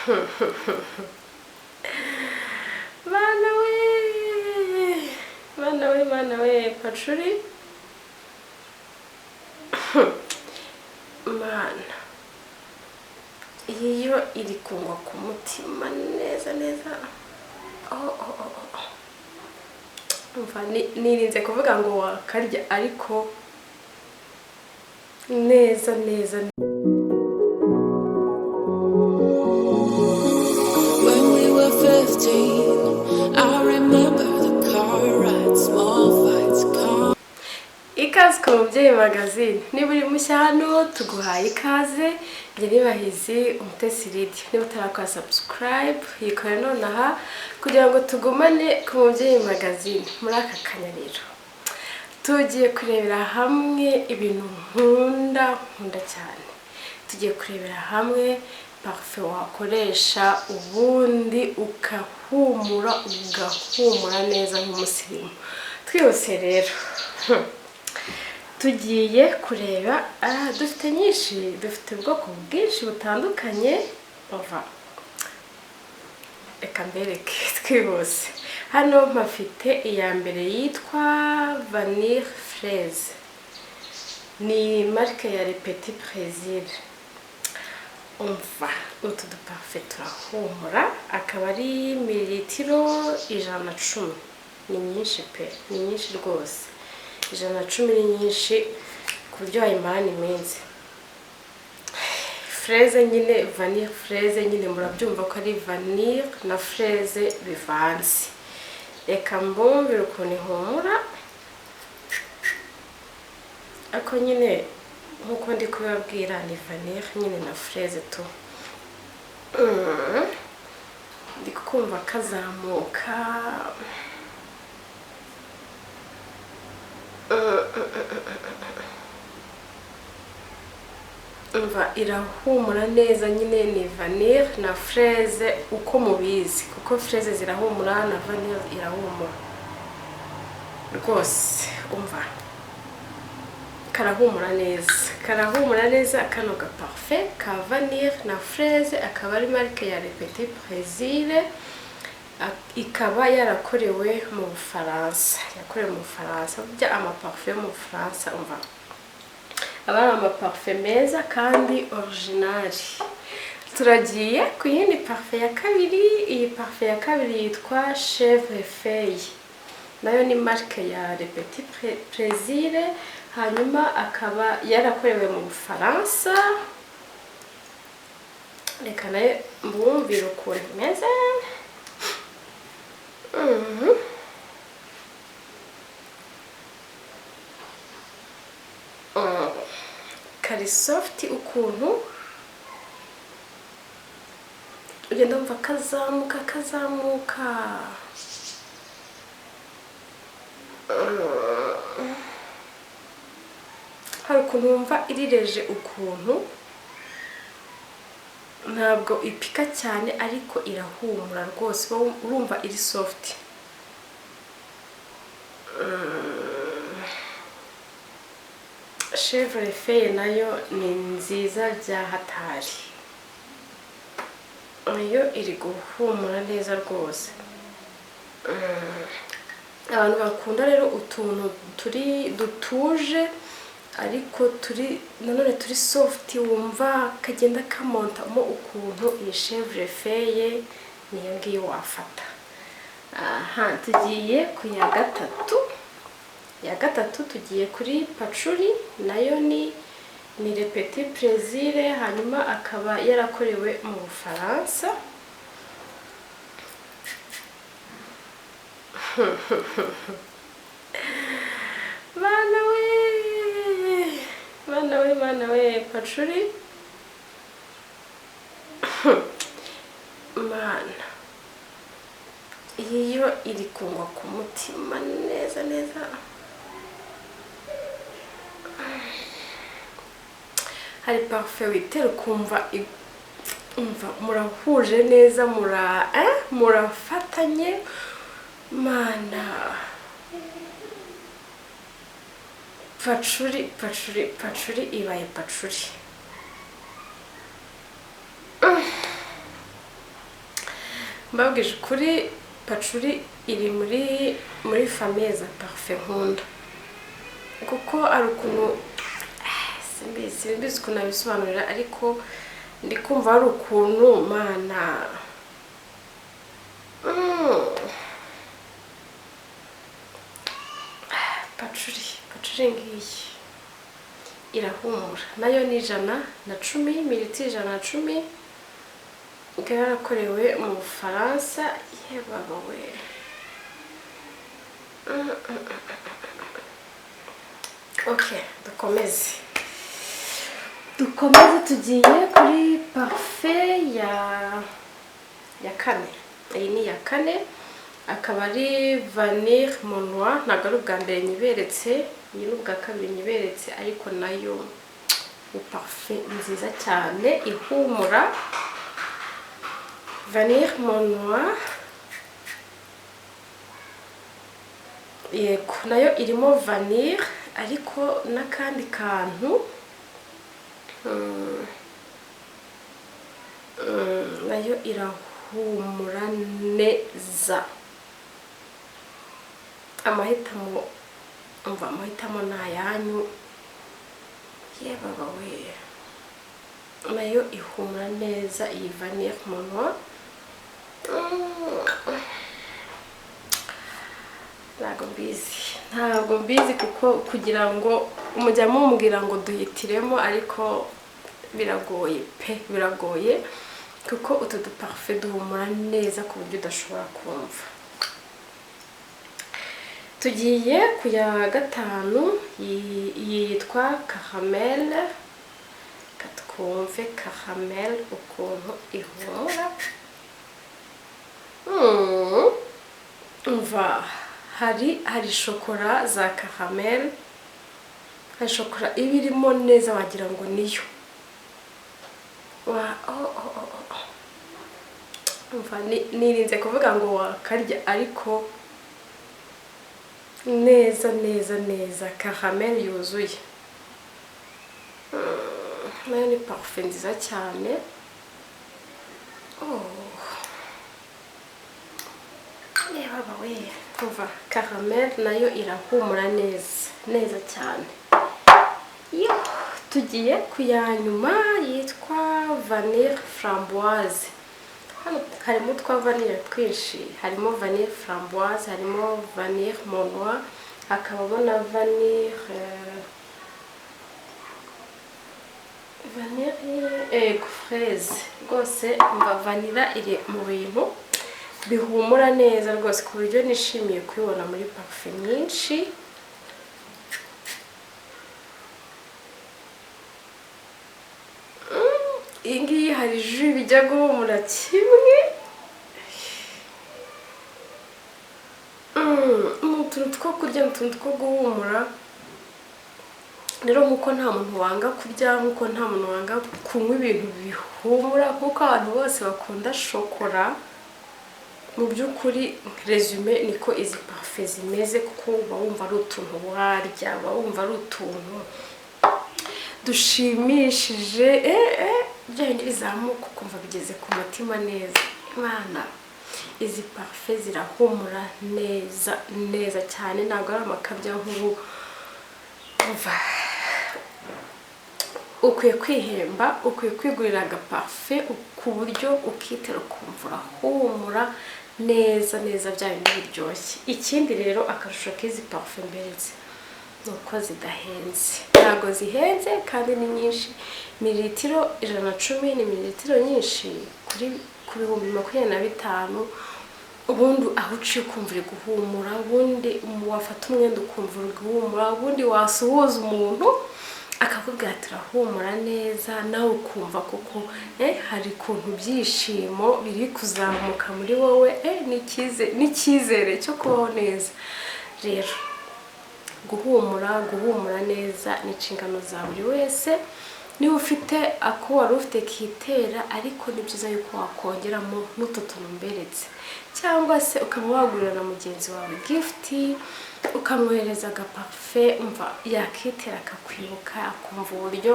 Mana we, mana we, mana we, Patchouli. Mana, iyo iri kungwa ku mutima neza neza. Umva nirinze kuvuga ngo wakarya ariko neza neza. When we were 15, I remember the car rides, small fights, car. Ikaze ku Mubyeyi magazine. Niba uri mushya hano tuguhaye ikaze. Njye nibahizi Umutesi Lydia. Niba utarakora subscribe yikore nonaha kugira ngo tugumane ku Mubyeyi magazine. Muri aka kanya rero tugiye kurebera hamwe ibintu nkunda cyane. Tugiye kurebera hamwe parfum wakoresha ubundi ugahumura neza nk'umusirimu. Twihuse rero tugiye kureba dufite ubwoko bwinshi butandukanye. Reka mbereke twihuse. Hano mpafite iya mbere yitwa Vanille Fraise, ni marque ya Le Petit Plaisir. Umva utu duparfum turahumura, akaba ari mililitiro 110. Ni nyinshi pe, ni nyinshi rwose. 110 ni nyinshi ku buryo wayimarana iminsi. Fraise nyine, vanille fraise nyine murabyumva ko ari vanille na fraise bivanze. Reka mbumbire ukuntu ihumura. Ako nyine nkuko ndi kubabwira ni vanille nyine na fraise tu. Ndi kumva kazamuka. Umva irahumura neza nyine, ni vanille na fraise uko mubizi, kuko fraise zirahumura na vanille irahumura rwose. Umva karahumura neza. Kano ga parfum ka vanille na fraise akaba ari marque ya Le Petit Plaisir. Ikaba yarakorewe mu Bufaransa, bya amaparfum mu Bufaransa. Umva aba ari amaparfum meza kandi original. Turagiye ku yindi parfum ya kabiri. Iyi parfum ya kabiri yitwa Chèvre Feuille, nayo ni marque ya Le Petit Plaisir. Hanyuma akaba yarakorewe mu Bufaransa. Reka nayo mbumvire ukuntu imeze. Kari soft ukuntu ugenda wumva kazamuka. Hari ukuntu wumva irireje ukuntu, ntabwo ipika cyane ariko irahumura rwose. Urumva iri soft. Chèvre Feuille nayo ni nziza bya hatari, nayo iri guhumura neza rwose. Abantu bakunda rero utuntu dutuje ariko nanone turi soft, wumva kagenda kamontamo ukuntu. iyi Chèvre Feuille niyo ngiyo wafata. Tugiye ku ya gatatu tugiye kuri Patchouli, nayo ni Le Petit Plaisir. Hanyuma akaba yarakorewe mu Bufaransa. Mana we Patchouli. Mana, iyo iri kungwa ku mutima neza neza. Hari parfum witera ukumva murahuje neza, murafatanye. Mana, Patchouli ibaye Patchouli. mbabwije kuri patchouli iri muri famille za parfum nkunda kuko ari ukuntu simbizi ukuntu nabisobanurira ariko ndi kumva ari ukuntu mana patchouli ngiyi irahumura nayo ni 110 mililitiro 110 ikaba yarakorewe mu Bufaransa yebaba we okay dukomeze tugiye kuri parfum ya kane iyi ni ya kane akaba ari Vanille Mon Noir ntabwo ari ubwa mbere nyiberetse iyi ni ubwa kabiri nyiberetse ariko nayo ni parfum nziza cyane ihumura Vanille Mon Noir yego nayo irimo vanille ariko n'akandi kantu nayo irahumura neza amahitamo nayanyu yebaba we nayo ihumura neza iyi Vanille Mon Noir ntabwo mbizi kuko kugira ngo umujya mumubwira ngo duhitiremo ariko biragoye kuko utu duparfum duhumura neza ku buryo udashobora kumva tugiye ku ya gatanu yitwa Caramel katwumve Caramel ukuntu ihumura umva hari shokora za Caramel hari shokora iba irimo neza wagira ngo niyo umva nirinze kuvuga ngo wakarya ariko neza Caramel yuzuye nayo ni parfum nziza cyane baba we kuva Caramel nayo irahumura neza cyane tugiye ku ya nyuma yitwa Vanille Framboise hano harimo twa vanille twinshi harimo Vanille Framboise harimo Vanille Mon Noir hakabamo na Vanille fraise rwose mva vanilla iri mu bintu bihumura neza rwose ku buryo nishimiye kubibona muri parfum nyinshi iyi ngiyi hari jus bijya guhumura kimwe utuntu two kurya n'utuntu two guhumura rero nkuko nta muntu wanga kurya nkuko nta muntu wanga kunywa ibintu bihumura nkuko abantu bose bakunda shokora mu by'ukuri resume niko izi parfum zimeze kuko uba wumva ari utuntu warya uba wumva ari utuntu dushimishije byari bizamuka ukumva bigeze ku mutima neza imana izi parfum zirahumura neza cyane ntabwo ari amakabya nk'ubu ukwiye kwihemba ukwiye kwigurira agaparfum ku buryo ukitera ukumva urahumura neza bya bintu biryoshye ikindi rero akarusho k'izi parfum mberetse nuko zidahenze ntabwo zihenze kandi ni nyinshi mililitiro 110 ni mililitiro nyinshi ku bihumbi 25 ubundi aho uciye ukumva uri guhumura ubundi wafata umwenda ukumva uri guhumura ubundi wasuhuza umuntu akakubwira turahumura neza nawe ukumva kuko hari kuntu byishimo biri kuzamuka muri wowe n'icyizere cyo kubaho neza rero guhumura neza ni inshingano za buri wese niba ufite ako wari ufite kitera ariko ni byiza yuko wakongeramo n'utu tuntu mberetse cyangwa se ukaba wagurira na mugenzi wawe gifti ukamwohereza agaparfum umva yakitera akakwibuka akumva uburyo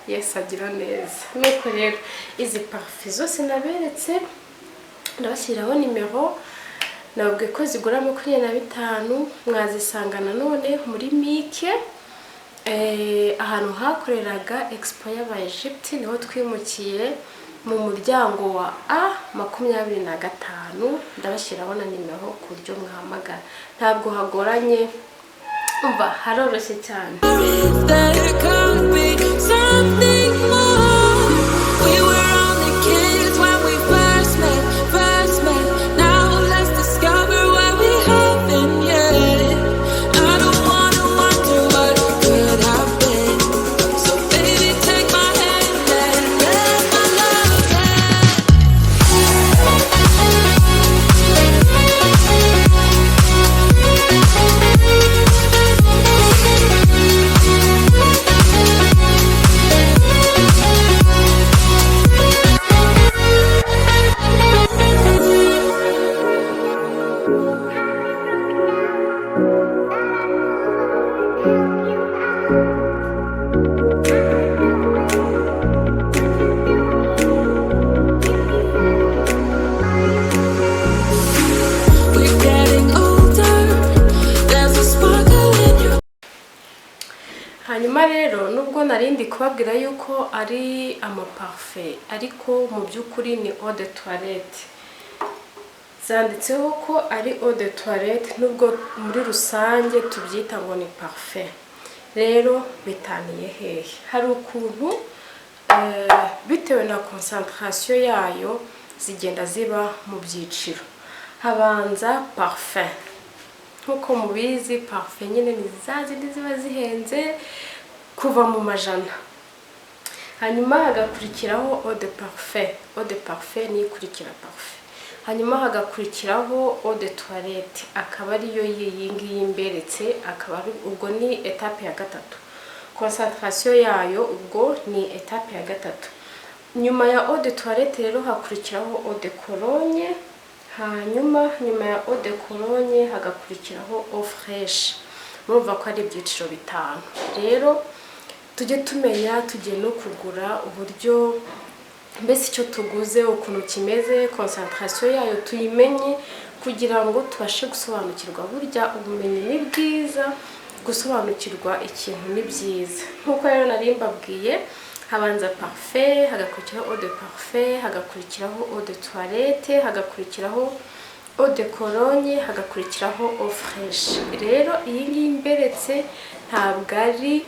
yes agira neza nuko rero izi parfum zose naberetse ndabashyiraho nimero nabwiye ko zigura 25, mwazisanga nanone muri Mike ahantu hakoreraga expo y'aba Egypt, niho twimukiye mu muryango wa A25. ndabashyiraho na nimero ku buryo mwahamagara, ntabwo hagoranye, umva haroroshye cyane. There could be something more. We were only kids when we first met. Now let's discover what we haven't yet. I don't wanna wonder what could have been. So baby, take my hand and let my love we're getting older. There's a sparkle in your Hanyuma rero nubwo narindi kubabwira yuko ari amaparfait, ariko mu by'ukuri ni eau de toilette. Zanditseho ko ari eau de toilette, nubwo muri rusange tubyita ngo ni parfait. Rero bitaniye hehe? Hari ukuntu bitewe na concentration yayo zigenda ziba mu byiciro. Habanza parfait, nkuko mubizi parfait nyine ni zazindi ziba zihenze kuva mu majana. Hanyuma hagakurikiraho eau de parfait. Eau de parfait ni ikurikira parfait. Hanyuma hagakurikiraho eau de toilette, akaba ariyo yiyingi yimberetse, akaba ari ubwo ni etape ya gatatu. Concentration yayo ubwo ni etape ya gatatu. Nyuma ya eau de toilette rero hakurikiraho eau de cologne. Hanyuma nyuma ya eau de cologne hagakurikiraho eau fraîche. Murumva ko ari ibyiciro bitanu. Rero tujye tumenya, tujye no kugura uburyo mbese icyo tuguze ukuntu kimeze, concentration yayo tuyimenye, kugira ngo tubashe gusobanukirwa. Burya ubumenyi ni bwiza, gusobanukirwa ikintu ni byiza. Nkuko rero nari mbabwiye, habanza parfait, hagakurikiraho eau de parfait, hagakurikiraho eau de toilette, hagakurikiraho eau de cologne, hagakurikiraho eau fraîche. Rero iyi ngiyi imberetse ntabwo ari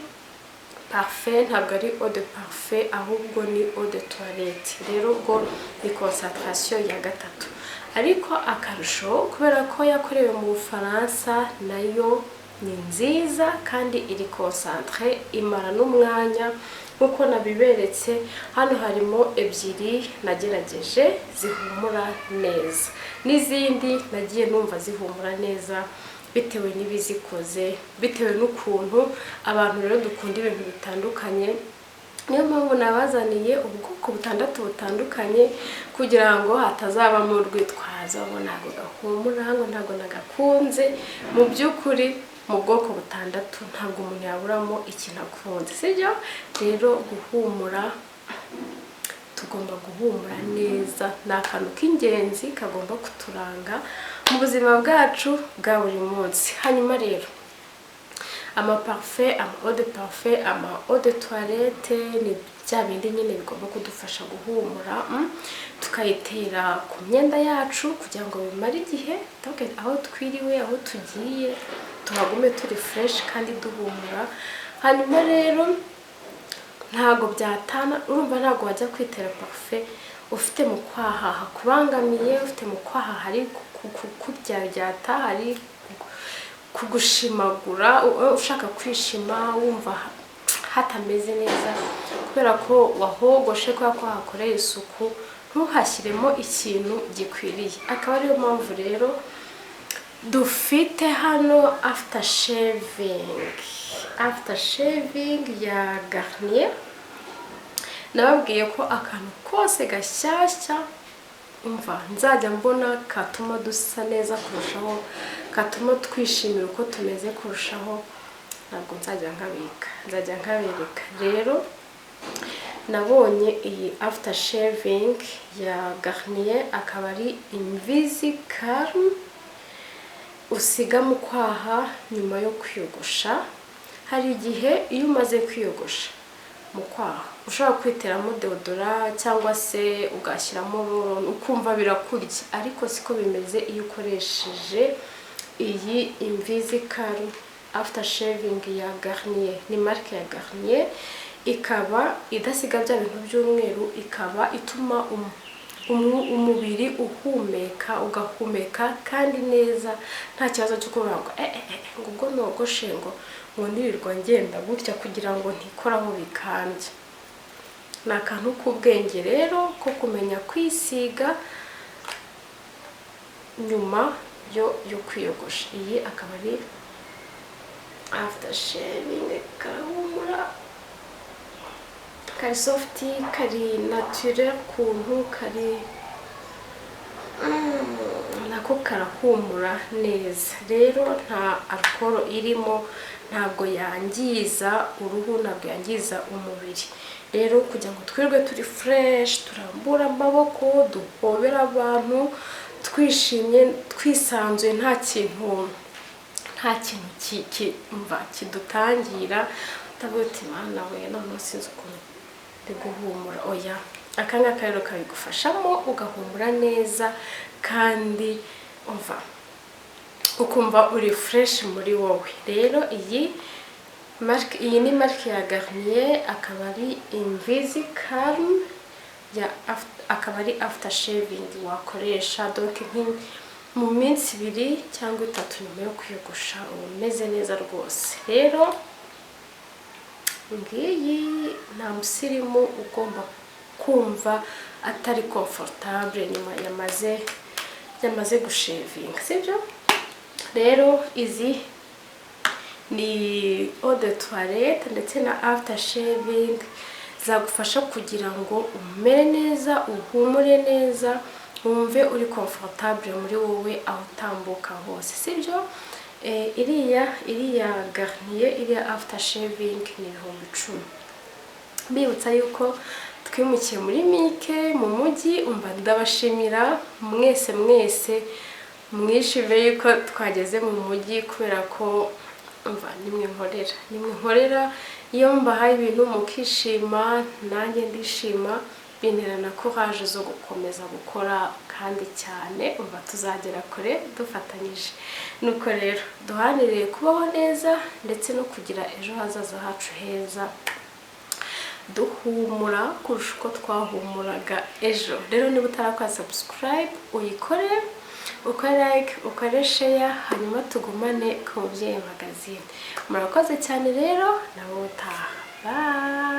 parfait, ntabwo ari eau de parfait, ahubwo ni eau de toilette. Rero ubwo ni concentration ya gatatu. Ariko akarusho kubera ko yakorewe mu Bufaransa, nayo ni nziza kandi iri concentré, imara n'umwanya nkuko nabiberetse. Hano harimo ebyiri nagerageje zihumura neza, n'izindi nagiye numva zihumura neza bitewe n'ibizikoze, bitewe n'ukuntu abantu rero dukunda ibintu bitandukanye. Niyo mpamvu nabazaniye ubwoko butandukanye kugira ngo hatazabamo urwitwazo ngo ntago gahumura, ngo ntago nagakunze. Mu by'ukuri mu bwoko butandatu ntabwo umuntu yaburamo ikintu akunze, sibyo? Rero guhumura, tugomba guhumura neza, ni akantu k'ingenzi kagomba kuturanga mu buzima bwacu bwa buri munsi. Hanyuma rero amaparfait, ama eau de parfait, ama eau de toilette ni bya bindi nyine bigomba kudufasha guhumura, tukayitera ku myenda yacu kugira ngo bimare igihe, aho twiriwe, aho tugiye tuhagume turi fresh kandi duhumura. Hanyuma rero ntago byatana, urumva ntago wajya kwitera parfait ufite mu kwaha hakubangamiye, ufite mu kwaha hari kuryaryata, hari kugushimagura, ushaka kwishima wumva hatameze neza kubera ko wahogoshe, kubera ko hakoreye isuku, ntuhashyiremo ikintu gikwiriye. Akaba ariyo mpamvu rero dufite hano after shaving ya Garnier. Nababwiye ko akantu kose gashyashya umva nzajya mbona katuma dusa neza kurushaho, katuma twishimira uko tumeze kurushaho, ntabwo nzajya nkabika, nzajya nkabereka. Rero nabonye iyi after shaving ya Garnier akaba ari Invisalm usiga mu kwaha nyuma yo kwiyogosha. Hari igihe iyo umaze kwiyogosha mu kwaha ushobora kwiteramo deodora cyangwa se ugashyiramo ukumva birakurya, ariko siko bimeze iyo ukoresheje iyi Invisalm after shaving ya Garnier. Ni marque ya Garnier, ikaba idasiga bya bintu by'umweru, ikaba ituma umubiri uhumeka, ugahumeka kandi neza nta kibazo cyo kuvuga ngo ubwo nogoshe ngo ndirirwa ngenda gutya kugira ngo ntikoraho bikambye. Ni akantu k'ubwenge rero ko kumenya kwisiga nyuma yo kwiyogosha. Iyi akaba ari after shaving, karahumura, kari soft, kari naturel kuntu, kari nako karahumura neza. Rero nta alcohol irimo, ntabwo yangiza uruhu, ntabwo yangiza umubiri. Rero kugira ngo twirwe turi fresh, turambura amaboko, duhobera abantu, twishimye, twisanzuye, nta kintu kidutangira utabuti mana we none sinzi ukuntu guhumura. Oya, akangaka rero kabigufashamo ugahumura neza kandi ukumva uri fresh muri wowe. Rero iyi ni marque ya Garnier, akaba ari Invisalm akaba ari after shaving wakoresha donc mu minsi 2 cyangwa 3 nyuma yo kwiyogosha umeze neza rwose. Rero ngiyi nta musirimu ugomba kumva atari comfortable nyuma yamaze gushavinga, sibyo? Rero izi ni eau de toilette ndetse na after shaving zagufasha kugira ngo umere neza, uhumure neza, wumve uri comfortable muri wowe aho utambuka hose, sibyo? iriya Garnier, iriya after shaving ni 10,000. Mbibutsa yuko twimukiye muri Mike mu mujyi. Ndabashimira mwese mwishimiye yuko twageze mu mujyi, kubera ko nimwe nkorera. Iyo mbahaye ibintu mukishima, nanjye ndishima, binterana courage zo gukomeza gukora kandi cyane. Tuzagera kure dufatanyije. Nuko rero duhanire kubaho neza ndetse no kugira ejo hazaza hacu heza, duhumura kurusha uko twahumuraga ejo. Rero niba utarakora subscribe uyikore, ukore like, ukore share, hanyuma tugumane ku Mubyeyi Magazine. Murakoze cyane rero, nawe utaha. Bye.